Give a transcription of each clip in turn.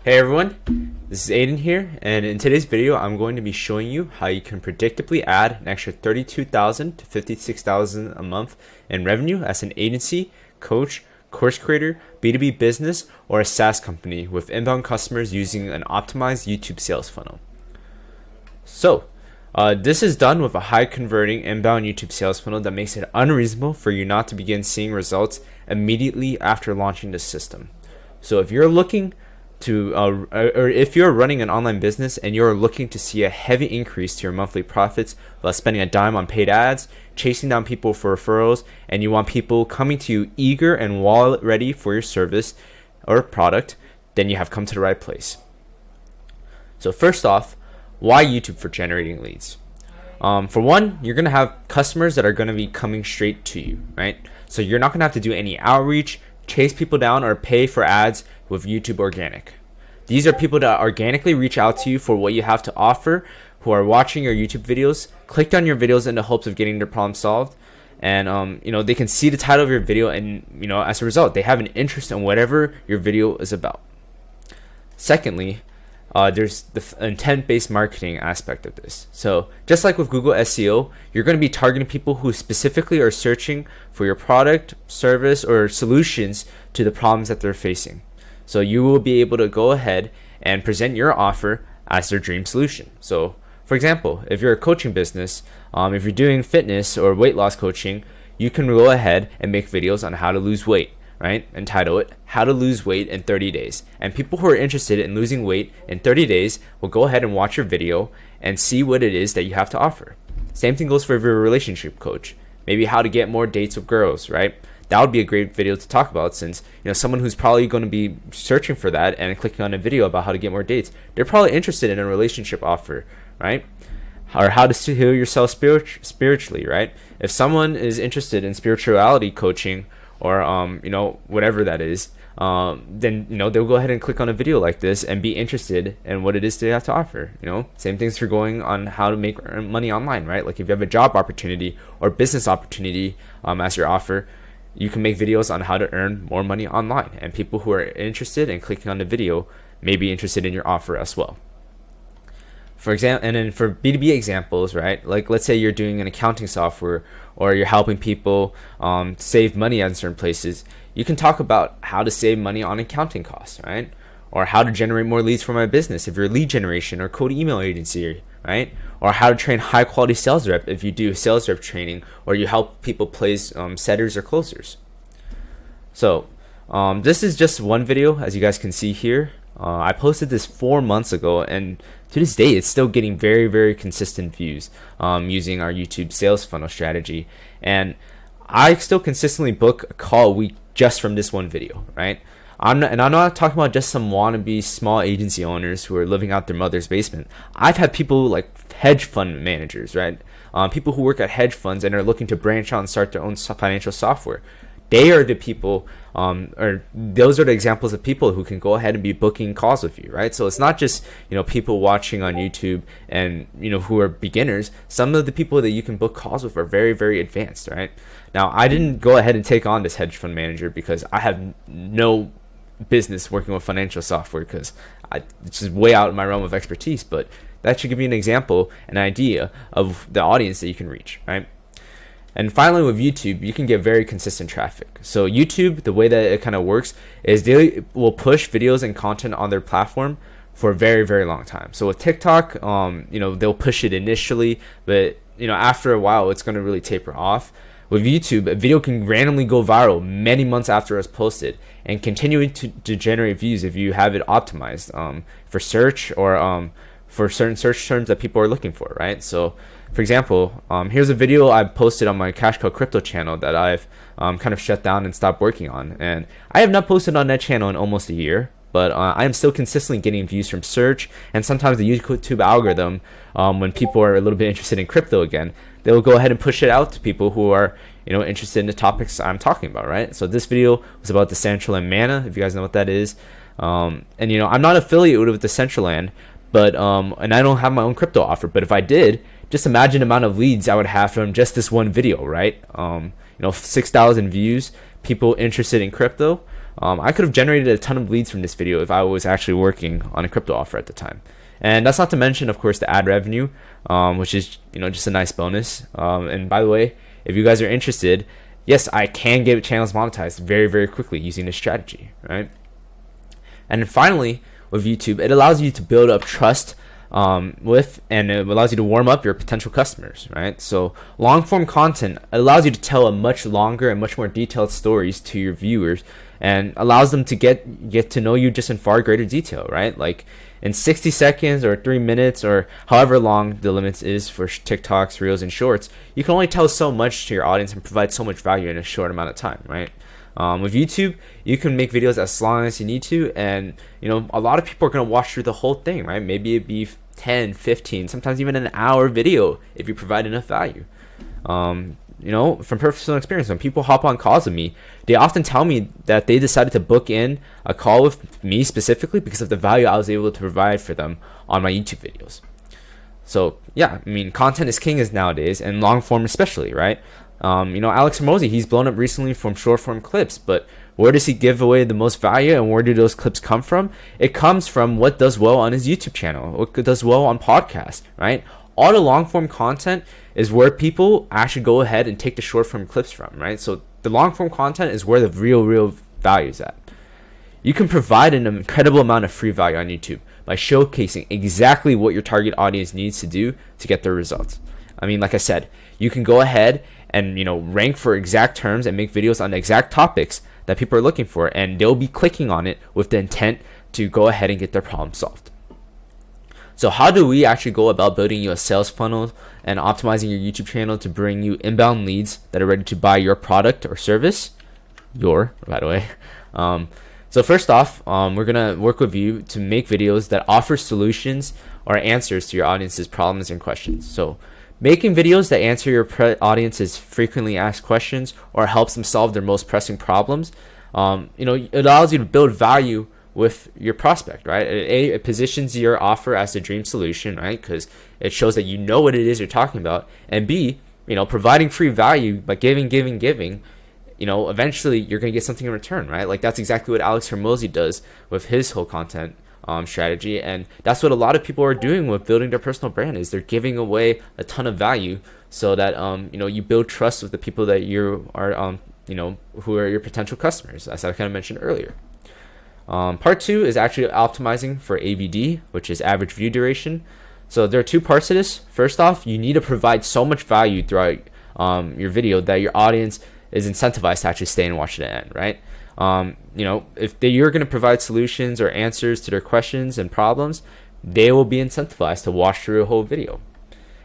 Hey everyone, this is Aiden here, and in today's video I'm going to be showing you how you can predictably add an extra $32,000 to $56,000 a month in revenue as an agency, coach, course creator, B2B business, or a SaaS company with inbound customers using an optimized YouTube sales funnel. So, this is done with a high converting inbound YouTube sales funnel that makes it unreasonable for you not to begin seeing results immediately after launching the system. So if you're looking to or if you're running an online business and you're looking to see a heavy increase to your monthly profits without spending a dime on paid ads, chasing down people for referrals, and you want people coming to you eager and wallet ready for your service or product, then you have come to the right place. So first off, why YouTube for generating leads? For one, you're going to have customers that are going to be coming straight to you, right? So you're not going to have to do any outreach, chase people down, or pay for ads with YouTube Organic. These are people that organically reach out to you for what you have to offer, who are watching your YouTube videos, clicked on your videos in the hopes of getting their problem solved, and they can see the title of your video, and as a result, they have an interest in whatever your video is about. Secondly, there's the intent-based marketing aspect of this. So just like with Google SEO, you're going to be targeting people who specifically are searching for your product, service, or solutions to the problems that they're facing. So you will be able to go ahead and present your offer as their dream solution. So for example, if you're a coaching business, if you're doing fitness or weight loss coaching, you can go ahead and make videos on how to lose weight, right? And title it How to Lose Weight in 30 Days. And people who are interested in losing weight in 30 days will go ahead and watch your video and see what it is that you have to offer. Same thing goes for if you're a relationship coach. Maybe how to get more dates with girls, right? That would be a great video to talk about, since someone who's probably going to be searching for that and clicking on a video about how to get more dates, they're probably interested in a relationship offer, right? Or how to heal yourself spiritually, right? If someone is interested in spirituality coaching, or whatever that is, then they'll go ahead and click on a video like this and be interested in what it is they have to offer. Same things for going on how to make money online, right? Like if you have a job opportunity or business opportunity as your offer, you can make videos on how to earn more money online, and people who are interested in clicking on the video may be interested in your offer as well. For example, and then for B2B examples, right? Like let's say you're doing an accounting software, or you're helping people save money at certain places. You can talk about how to save money on accounting costs, right? Or how to generate more leads for my business if you're a lead generation or cold email agency, right? Or how to train high quality sales rep if you do sales rep training, or you help people place setters or closers. So this is just one video, as you guys can see here. I posted this 4 months ago, and to this day it's still getting very, very consistent views using our YouTube sales funnel strategy. And I still consistently book a call a week just from this one video, right? I'm not talking about just some wannabe small agency owners who are living out their mother's basement. I've had people like hedge fund managers, right? People who work at hedge funds and are looking to branch out and start their own financial software. They are the people, or those are the examples of people who can go ahead and be booking calls with you, right? So it's not just people watching on YouTube and who are beginners. Some of the people that you can book calls with are very, very advanced, right? Now, I didn't go ahead and take on this hedge fund manager because I have no business working with financial software, because it's just way out of my realm of expertise. But that should give you an example, an idea of the audience that you can reach, right? And finally, with YouTube, you can get very consistent traffic. So YouTube, the way that it kind of works is they will push videos and content on their platform for a very, very long time. So with TikTok, they'll push it initially, but after a while, it's going to really taper off. With YouTube, a video can randomly go viral many months after it's posted and continue to generate views if you have it optimized for search, or for certain search terms that people are looking for, right? So for example, here's a video I posted on my Cash Cow Crypto channel that I've kind of shut down and stopped working on. And I have not posted on that channel in almost a year, but I am still consistently getting views from search, and sometimes the YouTube algorithm, when people are a little bit interested in crypto again, they'll go ahead and push it out to people who are interested in the topics I'm talking about, right? So this video was about Decentraland Mana, if you guys know what that is. And I'm not affiliated with Decentraland, but and I don't have my own crypto offer, but if I did, just imagine the amount of leads I would have from just this one video, right? 6,000 views, people interested in crypto. I could have generated a ton of leads from this video if I was actually working on a crypto offer at the time. And that's not to mention, of course, the ad revenue, which is just a nice bonus. And by the way, if you guys are interested, yes, I can get channels monetized very, very quickly using this strategy, right? And then finally, with YouTube, it allows you to build up trust and it allows you to warm up your potential customers, right? So long form content allows you to tell a much longer and much more detailed stories to your viewers, and allows them to get to know you just in far greater detail, right? Like in 60 seconds or 3 minutes or however long the limits is for TikToks, Reels, and Shorts, you can only tell so much to your audience and provide so much value in a short amount of time, right? With YouTube, you can make videos as long as you need to, and a lot of people are going to watch through the whole thing, right? Maybe it'd be 10, 15, sometimes even an hour video if you provide enough value. From personal experience, when people hop on calls with me, they often tell me that they decided to book in a call with me specifically because of the value I was able to provide for them on my YouTube videos. So yeah, content is king nowadays, and long form especially, right? Alex Hormozi, he's blown up recently from short form clips, but where does he give away the most value, and where do those clips come from? It comes from what does well on his YouTube channel, what does well on podcasts, right? All the long form content is where people actually go ahead and take the short form clips from, right? So the long form content is where the real value is at. You can provide an incredible amount of free value on YouTube by showcasing exactly what your target audience needs to do to get their results. Like I said, you can go ahead and rank for exact terms and make videos on the exact topics that people are looking for, and they'll be clicking on it with the intent to go ahead and get their problem solved. So how do we actually go about building you a sales funnel and optimizing your YouTube channel to bring you inbound leads that are ready to buy your product or service? By the way. So first off, we're gonna work with you to make videos that offer solutions or answers to your audience's problems and questions. So making videos that answer your audience's frequently asked questions or helps them solve their most pressing problems, it allows you to build value with your prospect, right? It positions your offer as the dream solution, right? Because it shows that you know what it is you're talking about. And B, providing free value by giving, eventually you're going to get something in return, right? Like that's exactly what Alex Hormozi does with his whole content strategy, and that's what a lot of people are doing with building their personal brand, is they're giving away a ton of value so that you build trust with the people that you are who are your potential customers, as I kind of mentioned earlier. Part 2 is actually optimizing for AVD, which is average view duration. So there are 2 parts to this. First off, you need to provide so much value throughout your video that your audience is incentivized to actually stay and watch to the end, right? If you're going to provide solutions or answers to their questions and problems, they will be incentivized to watch through a whole video.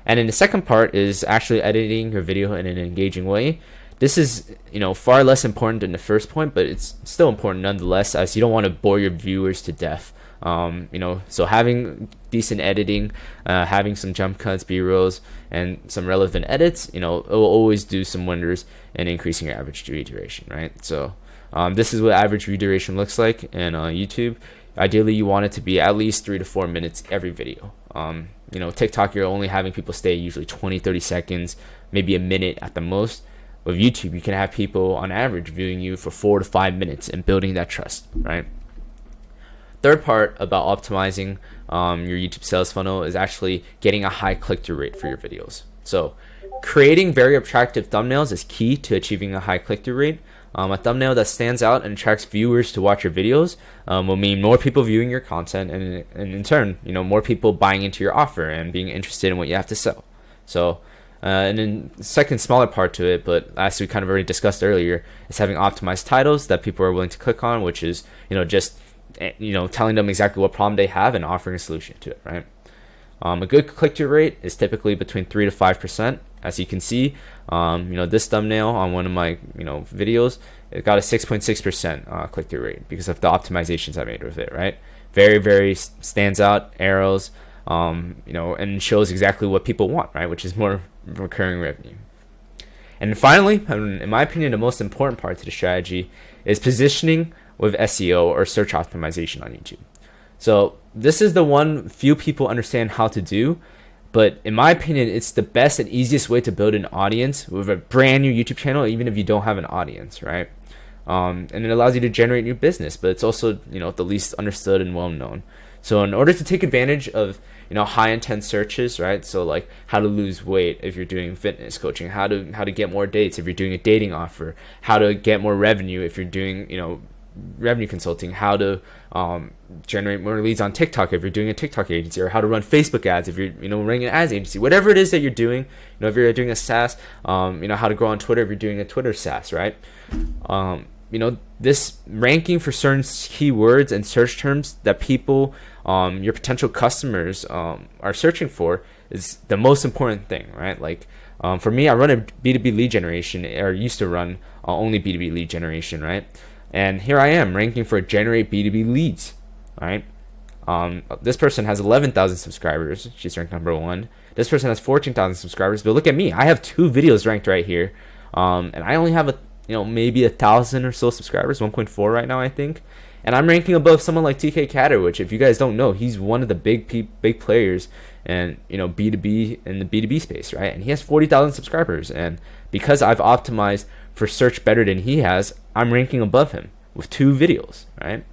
And then the second part is actually editing your video in an engaging way. This is far less important than the first point, but it's still important nonetheless, as you don't want to bore your viewers to death. So having decent editing, having some jump cuts, B-rolls, and some relevant edits, it will always do some wonders in increasing your average view duration, right? So this is what average view duration looks like in YouTube. Ideally, you want it to be at least 3 to 4 minutes every video. TikTok, you're only having people stay usually 20, 30 seconds, maybe a minute at the most. With YouTube, you can have people on average viewing you for 4 to 5 minutes and building that trust, right? Third part about optimizing your YouTube sales funnel is actually getting a high click-through rate for your videos. So creating very attractive thumbnails is key to achieving a high click-through rate. A thumbnail that stands out and attracts viewers to watch your videos will mean more people viewing your content, and in turn, more people buying into your offer and being interested in what you have to sell. So and then the second smaller part to it, but as we kind of already discussed earlier, is having optimized titles that people are willing to click on, which is just telling them exactly what problem they have and offering a solution to it, right? A good click-through rate is typically between 3 to 5%. As you can see, this thumbnail on one of my videos, it got a 6.6% click-through rate because of the optimizations I made with it, right? Very, very stands out, arrows, and shows exactly what people want, right? Which is more recurring revenue. And finally, in my opinion, the most important part to the strategy is positioning with SEO or search optimization on YouTube. So this is the one few people understand how to do, but in my opinion, it's the best and easiest way to build an audience with a brand new YouTube channel, even if you don't have an audience, right? and it allows you to generate new business, but it's also, the least understood and well known. So in order to take advantage of, high intent searches, right? So like how to lose weight if you're doing fitness coaching, how to get more dates if you're doing a dating offer, how to get more revenue if you're doing, revenue consulting, how to generate more leads on TikTok if you're doing a TikTok agency, or how to run Facebook ads if you're, running an ads agency, whatever it is that you're doing, if you're doing a SaaS, how to grow on Twitter if you're doing a Twitter SaaS, right? This ranking for certain keywords and search terms that people, your potential customers, are searching for is the most important thing, right? Like, for me, I run a B2B lead generation, or used to run only B2B lead generation, right? And here I am ranking for generate B2B leads, right? This person has 11,000 subscribers. She's ranked number 1. This person has 14,000 subscribers. But look at me. I have 2 videos ranked right here. And I only have maybe 1,000 or so subscribers, 1.4 right now, I think. And I'm ranking above someone like TK Catter, which, if you guys don't know, he's one of the big players and B2B in the B2B space, right? And he has 40,000 subscribers. And because I've optimized for search better than he has, I'm ranking above him with 2 videos, right?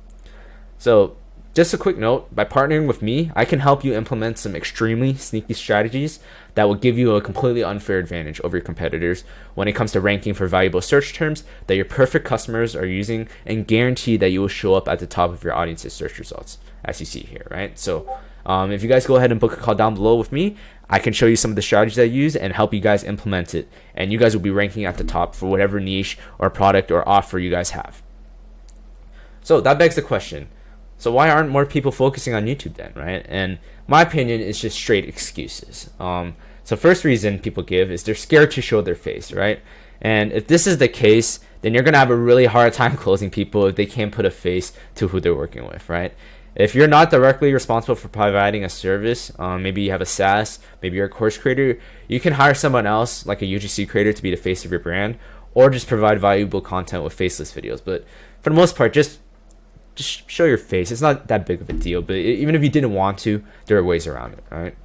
So just a quick note, by partnering with me, I can help you implement some extremely sneaky strategies that will give you a completely unfair advantage over your competitors when it comes to ranking for valuable search terms that your perfect customers are using, and guarantee that you will show up at the top of your audience's search results, as you see here, right? So if you guys go ahead and book a call down below with me, I can show you some of the strategies I use and help you guys implement it, and you guys will be ranking at the top for whatever niche or product or offer you guys have. So that begs the question, so why aren't more people focusing on YouTube then, right? And my opinion is just straight excuses. So first reason people give is they're scared to show their face, right? And if this is the case, then you're going to have a really hard time closing people if they can't put a face to who they're working with, right? If you're not directly responsible for providing a service, maybe you have a SaaS, maybe you're a course creator, you can hire someone else like a UGC creator to be the face of your brand, or just provide valuable content with faceless videos. But for the most part, just show your face. It's not that big of a deal, but even if you didn't want to, there are ways around it, right?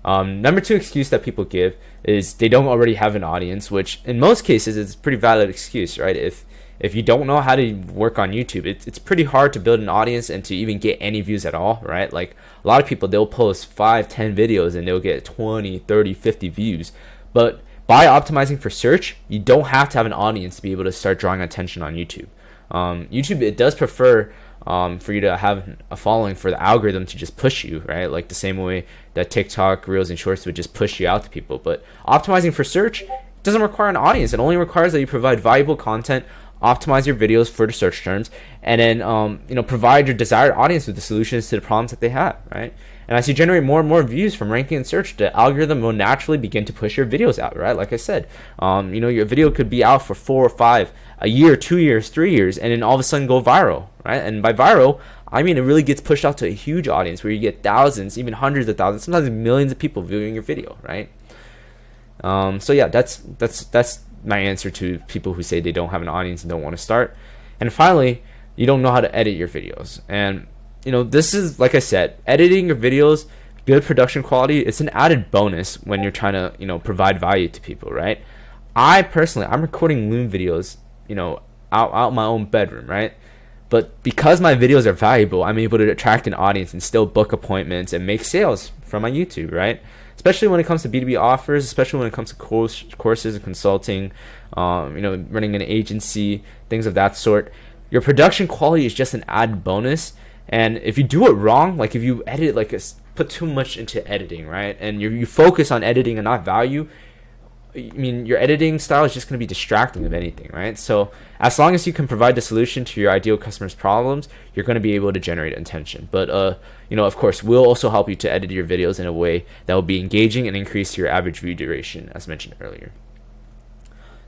Number 2 excuse that people give is they don't already have an audience, which in most cases is a pretty valid excuse, right? If you don't know how to work on YouTube, it's pretty hard to build an audience and to even get any views at all, right? Like a lot of people, they'll post 5-10 videos and they'll get 20, 30, 50 views. But by optimizing for search, you don't have to have an audience to be able to start drawing attention on YouTube. YouTube, it does prefer for you to have a following for the algorithm to just push you, right? Like the same way that TikTok, Reels, and Shorts would just push you out to people. But optimizing for search doesn't require an audience. It only requires that you provide valuable content, optimize your videos for the search terms, and then provide your desired audience with the solutions to the problems that they have, right? And as you generate more and more views from ranking and search, the algorithm will naturally begin to push your videos out, right? Like I said, your video could be out for 4 or 5, a year, 2 years, 3 years, and then all of a sudden go viral, right? And by viral, I mean it really gets pushed out to a huge audience where you get thousands, even hundreds of thousands, sometimes millions of people viewing your video, right? So yeah, that's my answer to people who say they don't have an audience and don't want to start. And finally, you don't know how to edit your videos. And this is, like I said, editing your videos, good production quality, it's an added bonus when you're trying to provide value to people, right? I'm recording Loom videos out my own bedroom, right? But because my videos are valuable, I'm able to attract an audience and still book appointments and make sales from my YouTube, right? Especially when it comes to B2B offers, especially when it comes to courses and consulting, running an agency, things of that sort. Your production quality is just an added bonus. And if you do it wrong, like if you edit, put too much into editing, right? And you focus on editing and not value, your editing style is just going to be distracting, if anything, right? So as long as you can provide the solution to your ideal customer's problems, you're going to be able to generate attention. But of course, we'll also help you to edit your videos in a way that will be engaging and increase your average view duration, as mentioned earlier.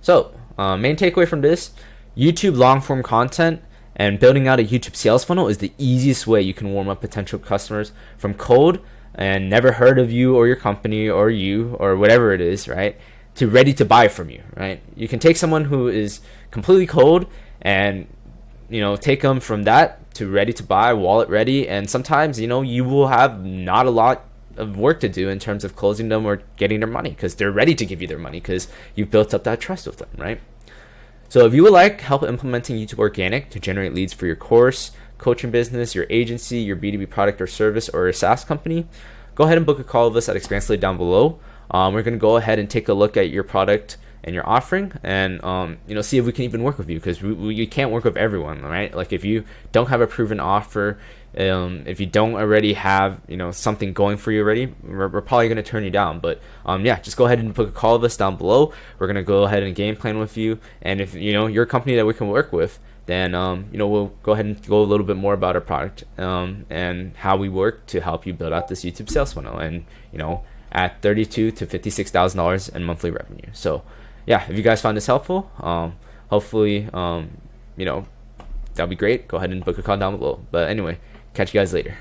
So main takeaway from this: YouTube long form content and building out a YouTube sales funnel is the easiest way you can warm up potential customers from cold and never heard of you or your company or you or whatever it is, right, to ready to buy from you, right? You can take someone who is completely cold and take them from that to ready to buy, wallet ready, and sometimes you will have not a lot of work to do in terms of closing them or getting their money because they're ready to give you their money because you've built up that trust with them, right? So if you would like help implementing YouTube Organic to generate leads for your course, coaching business, your agency, your B2B product or service, or a SaaS company, go ahead and book a call with us at Expansively down below. We're going to go ahead and take a look at your product and your offering, and see if we can even work with you, because we can't work with everyone, right? Like if you don't have a proven offer, if you don't already have something going for you already, we're probably going to turn you down. But just go ahead and book a call with us down below. We're going to go ahead and game plan with you, and if you're a company that we can work with, then we'll go ahead and go a little bit more about our product and how we work to help you build out this YouTube sales funnel, and at $32,000 to $56,000 in monthly revenue. So yeah, if you guys found this helpful, hopefully that'll be great. Go ahead and book a call down below. But anyway, catch you guys later.